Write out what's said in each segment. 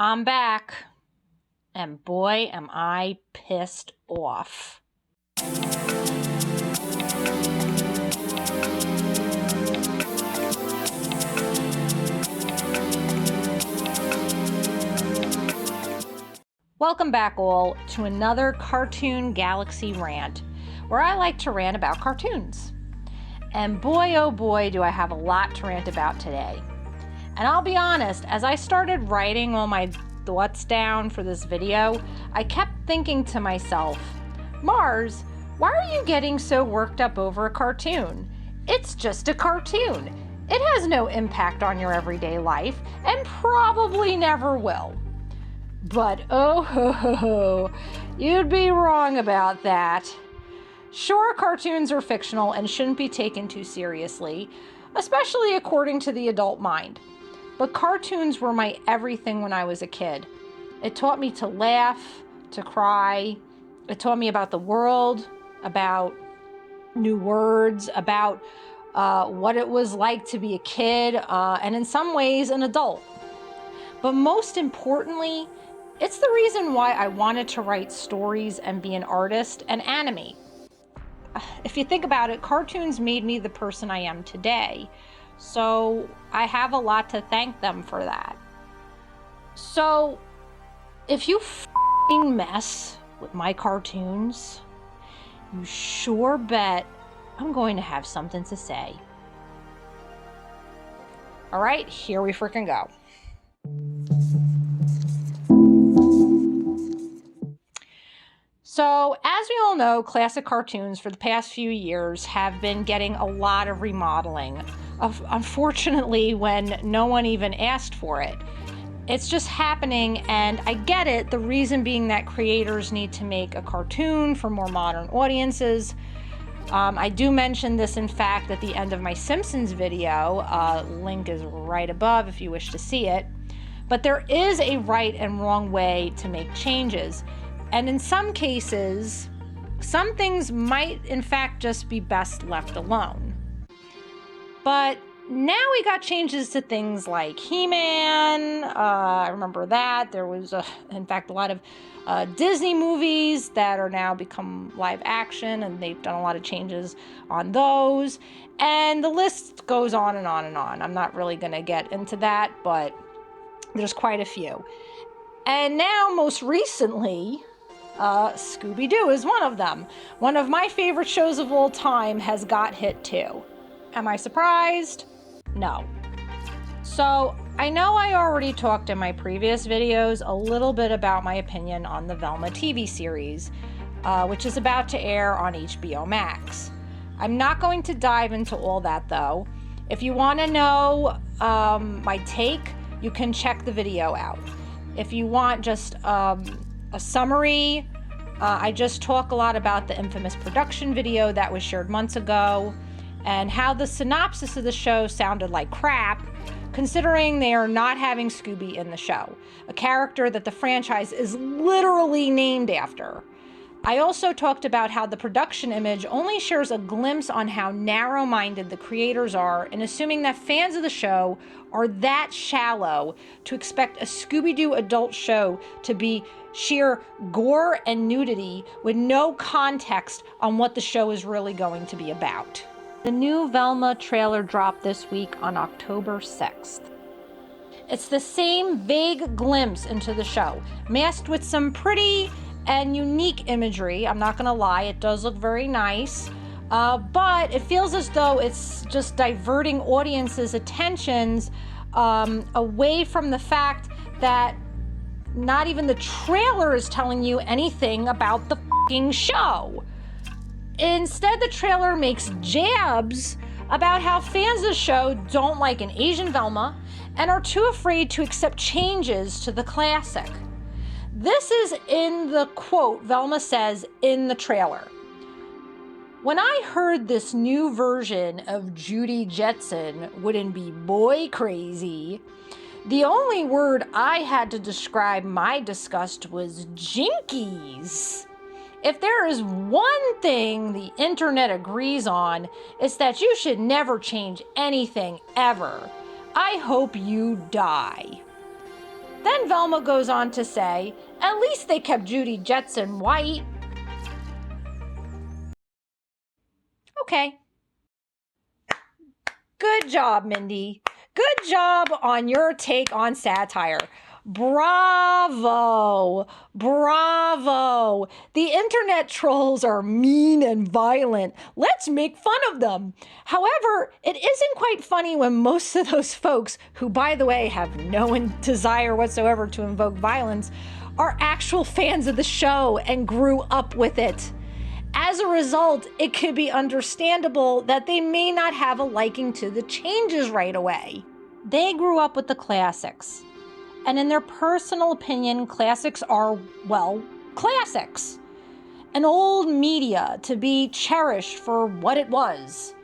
I'm back, and boy, am I pissed off. Welcome back all to another Cartoon Galaxy rant, where I like to rant about cartoons. And boy, oh boy, do I have a lot to rant about today. And I'll be honest, as I started writing all my thoughts down for this video, I kept thinking to myself, Mars, why are you getting so worked up over a cartoon? It's just a cartoon. It has no impact on your everyday life and probably never will. But oh ho ho ho, you'd be wrong about that. Sure, cartoons are fictional and shouldn't be taken too seriously, especially according to the adult mind. But cartoons were my everything when I was a kid. It taught me to laugh, to cry. It taught me about the world, about new words, about what it was like to be a kid, and in some ways an adult. But most importantly, it's the reason why I wanted to write stories and be an artist and animate. If you think about it, cartoons made me the person I am today. So I have a lot to thank them for that. So if you f***ing mess with my cartoons, you sure bet I'm going to have something to say. All right, here we freaking go. So, as we all know, classic cartoons for the past few years have been getting a lot of remodeling. Unfortunately, when no one even asked for it. It's just happening, and I get it, the reason being that creators need to make a cartoon for more modern audiences. I do mention this, in fact, at the end of my Simpsons video. Link is right above if you wish to see it. But there is a right and wrong way to make changes. And in some cases, some things might, in fact, just be best left alone. But now we got changes to things like He-Man. I remember that. There was, in fact, a lot of Disney movies that are now become live action, and they've done a lot of changes on those. And the list goes on and on and on. I'm not really going to get into that, but there's quite a few. And now, most recently, Scooby Doo is one of them. One of my favorite shows of all time has got hit too. Am I surprised? No. So, I know I already talked in my previous videos a little bit about my opinion on the Velma TV series, which is about to air on HBO Max. I'm not going to dive into all that though. If you want to know my take, you can check the video out. If you want just a summary, I just talk a lot about the infamous production video that was shared months ago and how the synopsis of the show sounded like crap, considering they are not having Scooby in the show, a character that the franchise is literally named after. I also talked about how the production image only shares a glimpse on how narrow-minded the creators are in assuming that fans of the show are that shallow to expect a Scooby-Doo adult show to be sheer gore and nudity with no context on what the show is really going to be about. The new Velma trailer dropped this week on October 6th. It's the same vague glimpse into the show, masked with some pretty and unique imagery. I'm not gonna lie, it does look very nice, but it feels as though it's just diverting audiences' attentions away from the fact that not even the trailer is telling you anything about the fucking show. Instead, the trailer makes jabs about how fans of the show don't like an Asian Velma and are too afraid to accept changes to the classic. This is in the quote Velma says in the trailer. When I heard this new version of Judy Jetson wouldn't be boy crazy, the only word I had to describe my disgust was jinkies. If there is one thing the internet agrees on, it's that you should never change anything ever. I hope you die. Then Velma goes on to say, at least they kept Judy Jetson white. Okay. Good job, Mindy. Good job on your take on satire. Bravo! Bravo! The internet trolls are mean and violent. Let's make fun of them. However, it isn't quite funny when most of those folks, who by the way have no desire whatsoever to invoke violence, are actual fans of the show and grew up with it. As a result, it could be understandable that they may not have a liking to the changes right away. They grew up with the classics. And in their personal opinion, classics are, well, classics. An old media to be cherished for what it was.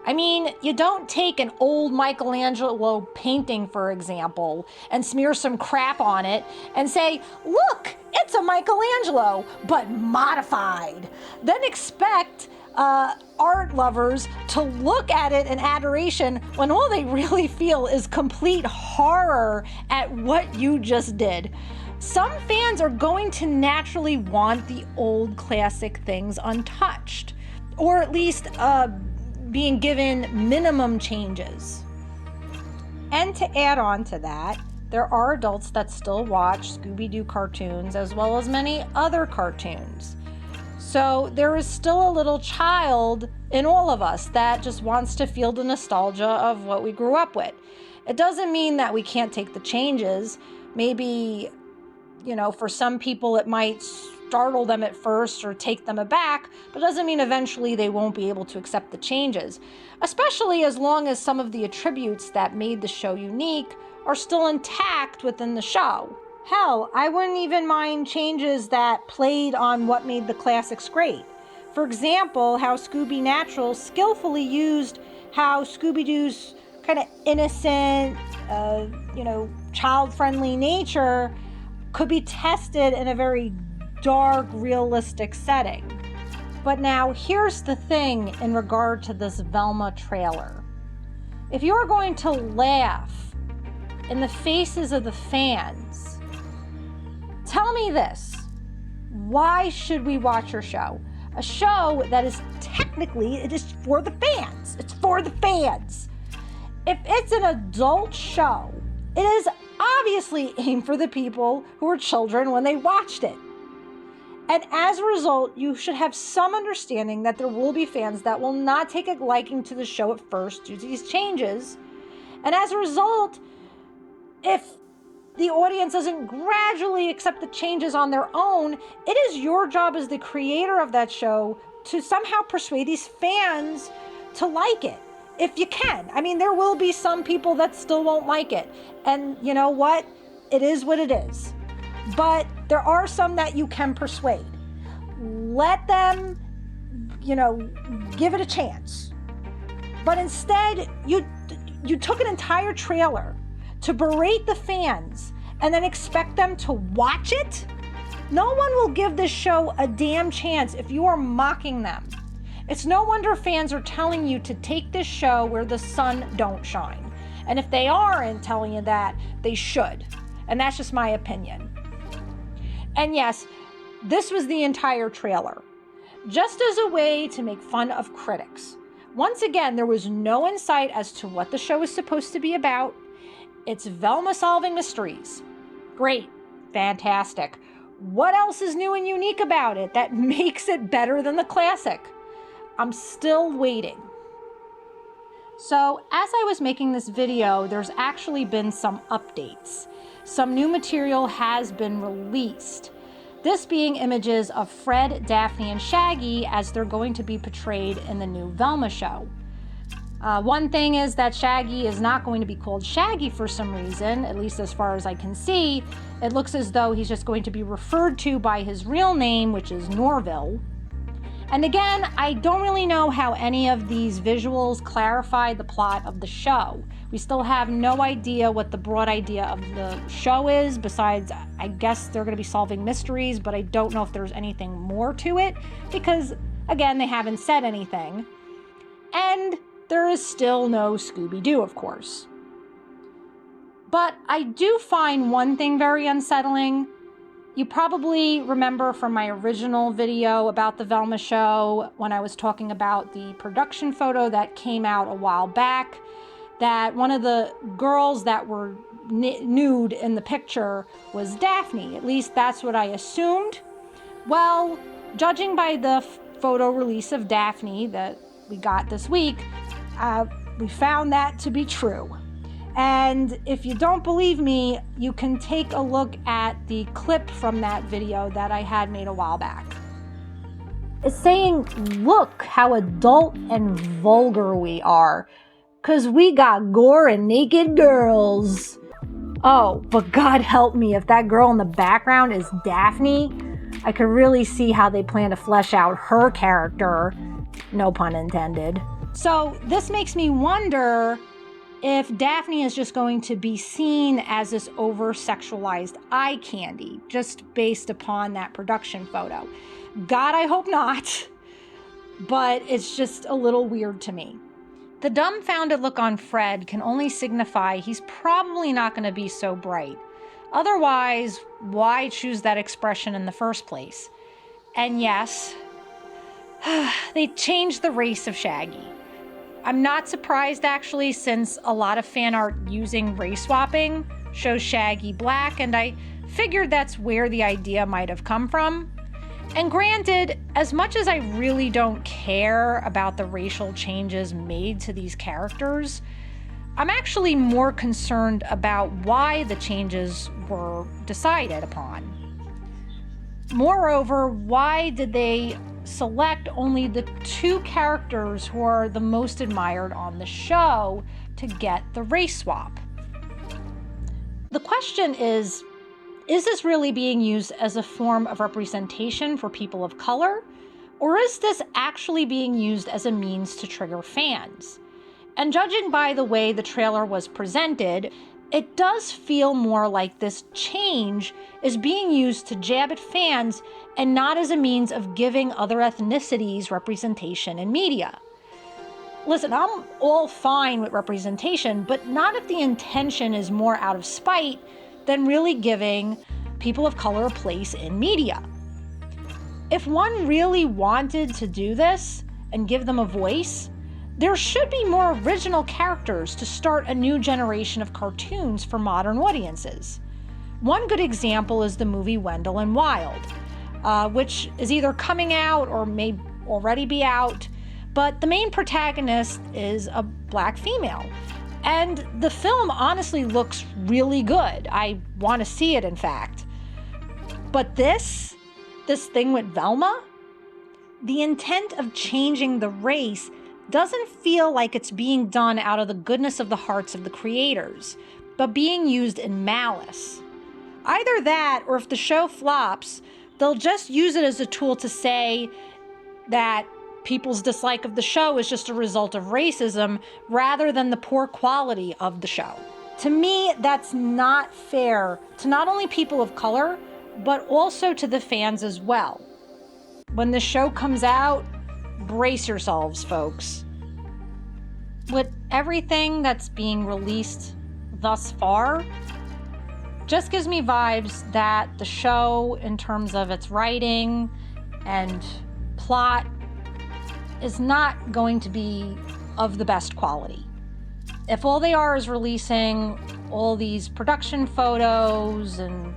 I mean, you don't take an old Michelangelo painting, for example, and smear some crap on it and say, look, it's a Michelangelo, but modified. Then expect art lovers to look at it in adoration when all they really feel is complete horror at what you just did. Some fans are going to naturally want the old classic things untouched, or at least being given minimum changes. And to add on to that, there are adults that still watch Scooby Doo cartoons as well as many other cartoons. So there is still a little child in all of us that just wants to feel the nostalgia of what we grew up with. It doesn't mean that we can't take the changes. Maybe, for some people it might startle them at first or take them aback, but doesn't mean eventually they won't be able to accept the changes, especially as long as some of the attributes that made the show unique are still intact within the show. Hell, I wouldn't even mind changes that played on what made the classics great. For example, how Scooby Natural skillfully used how Scooby-Doo's kind of innocent, child-friendly nature could be tested in a very dark, realistic setting. But now, here's the thing in regard to this Velma trailer. If you're going to laugh in the faces of the fans, tell me this. Why should we watch your show? A show that is technically, it is for the fans. It's for the fans. If it's an adult show, it is obviously aimed for the people who were children when they watched it. And as a result, you should have some understanding that there will be fans that will not take a liking to the show at first due to these changes. And as a result, if the audience doesn't gradually accept the changes on their own, it is your job as the creator of that show to somehow persuade these fans to like it, if you can. I mean, there will be some people that still won't like it. And you know what? It is what it is. But there are some that you can persuade. Let them, give it a chance. But instead, you took an entire trailer to berate the fans and then expect them to watch it? No one will give this show a damn chance if you are mocking them. It's no wonder fans are telling you to take this show where the sun don't shine. And if they aren't telling you that, they should. And that's just my opinion. And yes, this was the entire trailer, just as a way to make fun of critics. Once again, there was no insight as to what the show is supposed to be about. It's Velma solving mysteries. Great. Fantastic. What else is new and unique about it that makes it better than the classic? I'm still waiting. So, as I was making this video, there's actually been some updates. Some new material has been released. This being images of Fred, Daphne, and Shaggy as they're going to be portrayed in the new Velma show. One thing is that Shaggy is not going to be called Shaggy for some reason, at least as far as I can see. It looks as though he's just going to be referred to by his real name, which is Norville. And again, I don't really know how any of these visuals clarify the plot of the show. We still have no idea what the broad idea of the show is, besides, I guess they're going to be solving mysteries, but I don't know if there's anything more to it, because, again, they haven't said anything. And there is still no Scooby Doo, of course. But I do find one thing very unsettling. You probably remember from my original video about the Velma show when I was talking about the production photo that came out a while back, that one of the girls that were nude in the picture was Daphne. At least that's what I assumed. Well, judging by the photo release of Daphne that we got this week, we found that to be true. And if you don't believe me, you can take a look at the clip from that video that I had made a while back. It's saying, look how adult and vulgar we are, 'cause we got gore and naked girls. Oh, but God help me, if that girl in the background is Daphne, I could really see how they plan to flesh out her character. No pun intended. So this makes me wonder if Daphne is just going to be seen as this over-sexualized eye candy, just based upon that production photo. God, I hope not, but it's just a little weird to me. The dumbfounded look on Fred can only signify he's probably not going to be so bright. Otherwise, why choose that expression in the first place? And yes, they changed the race of Shaggy. I'm not surprised, actually, since a lot of fan art using race swapping shows Shaggy black, and I figured that's where the idea might have come from. And granted, as much as I really don't care about the racial changes made to these characters, I'm actually more concerned about why the changes were decided upon. Moreover, why did they select only the 2 characters who are the most admired on the show to get the race swap? The question is this really being used as a form of representation for people of color? Or is this actually being used as a means to trigger fans? And judging by the way the trailer was presented, it does feel more like this change is being used to jab at fans and not as a means of giving other ethnicities representation in media. Listen, I'm all fine with representation, but not if the intention is more out of spite than really giving people of color a place in media. If one really wanted to do this and give them a voice, there should be more original characters to start a new generation of cartoons for modern audiences. One good example is the movie Wendell and Wild, which is either coming out or may already be out, but the main protagonist is a black female. And the film honestly looks really good. I want to see it, in fact. But this thing with Velma, the intent of changing the race doesn't feel like it's being done out of the goodness of the hearts of the creators, but being used in malice. Either that, or if the show flops, they'll just use it as a tool to say that people's dislike of the show is just a result of racism rather than the poor quality of the show. To me, that's not fair to not only people of color, but also to the fans as well. When the show comes out, brace yourselves, folks. With everything that's being released thus far, just gives me vibes that the show, in terms of its writing and plot, is not going to be of the best quality. If all they are is releasing all these production photos and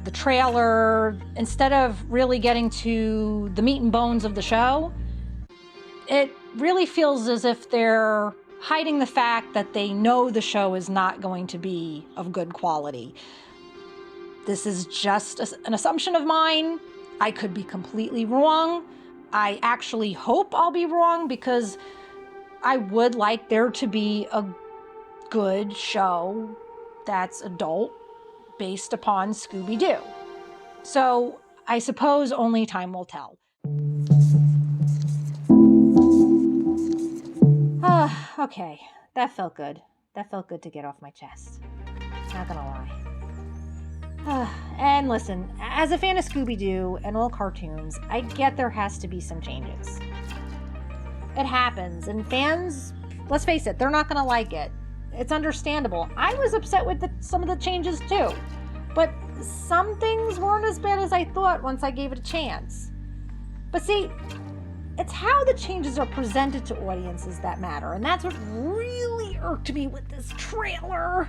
the trailer, instead of really getting to the meat and bones of the show, it really feels as if they're hiding the fact that they know the show is not going to be of good quality. This is just an assumption of mine. I could be completely wrong. I actually hope I'll be wrong, because I would like there to be a good show that's adult based upon Scooby Doo. So I suppose only time will tell. Okay, that felt good. That felt good to get off my chest. Not gonna lie. And listen, as a fan of Scooby Doo and all cartoons, I get there has to be some changes. It happens, and fans, let's face it, they're not gonna like it. It's understandable. I was upset with some of the changes too. But some things weren't as bad as I thought once I gave it a chance. But see, it's how the changes are presented to audiences that matter, and that's what really irked me with this trailer.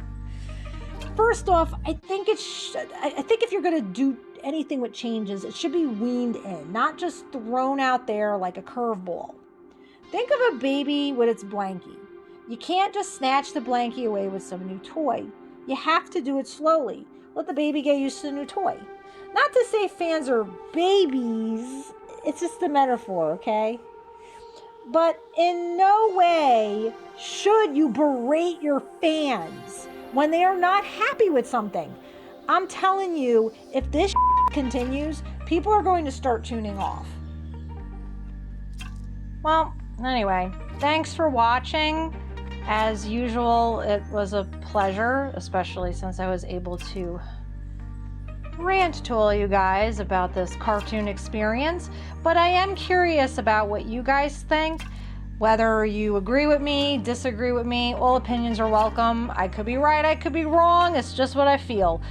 First off, I think if you're going to do anything with changes, it should be weaned in, not just thrown out there like a curveball. Think of a baby with its blankie. You can't just snatch the blankie away with some new toy. You have to do it slowly. Let the baby get used to the new toy. Not to say fans are babies. It's just a metaphor, okay? But in no way should you berate your fans when they are not happy with something. I'm telling you, if this continues, people are going to start tuning off. Well, anyway, thanks for watching. As usual, it was a pleasure, especially since I was able to rant to all you guys about this cartoon experience. But I am curious about what you guys think. Whether you agree with me, disagree with me, all opinions are welcome. I could be right, I could be wrong. It's just what I feel.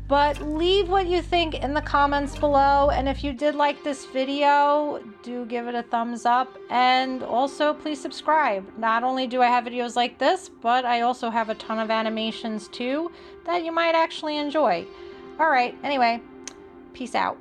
But leave what you think in the comments below. And if you did like this video, do give it a thumbs up. And also, please subscribe. Not only do I have videos like this, but I also have a ton of animations too that you might actually enjoy. All right, anyway, peace out.